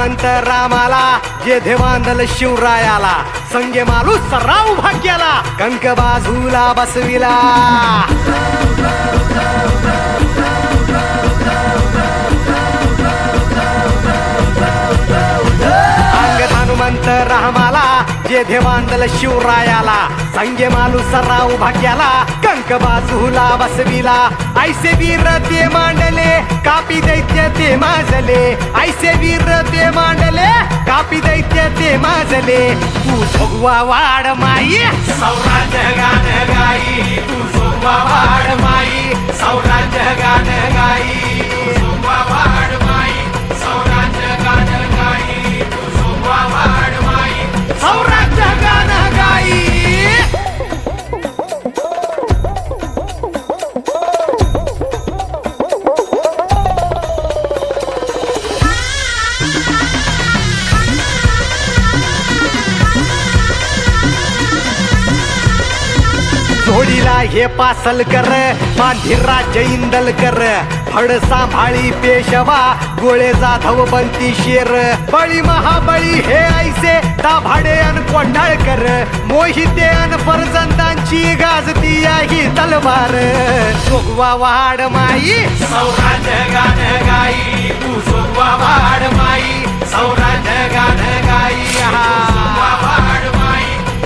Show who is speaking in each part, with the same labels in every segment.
Speaker 1: हनुमंत रामाला जेथे बांधल शिवरायाला संगे मालू सराव भाग्याला कंक बाजूला बसविला अंगद हनुमंत रामाला जेथे बांधल शिवरायाला संगे मालू सराव भाग्याला कंक बाजूला बसविला ऐसे वीर ते मांडले कापी दैत्य ते माजले ऐसे वीर ते मांडले कापी दैत्य ते माजले तू जोगवा वाड माई सौराज्य गान गाई तू जोगवा वाड माई सौराज्य गान गाई तू जोगवा वाड माई सौराज्य गान गाई तू जोगवा वाड माई सौराज्य गान गाई जोडीला हे पासलकर मांधी राज्य इंदलकर फड सांभाळी पेशवा गोळे जाधव बनती शेर बळी महाबळी हे ऐसे दाभाडे अन कोंढाळकर मोहिते अन फरजंदांची गाजती ही तलवार जोगवा वाड माई सौराज्य गान गाई तू जोगवा वाड माई सौराज्य गान गाई जोगवा वाड माई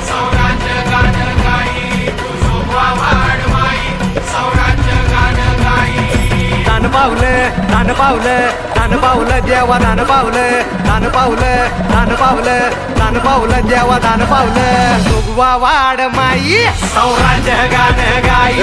Speaker 1: सौराज्य गान गाई तू जोगवा वाड माई सौराज्य गान गाई दान पावलं दान पावलं दान पावलं देवा दान पावलं दान पावलं दान पावलं दान पावलं देवा दान पावलं जोगवा वाड माई सौराज्य गान गाई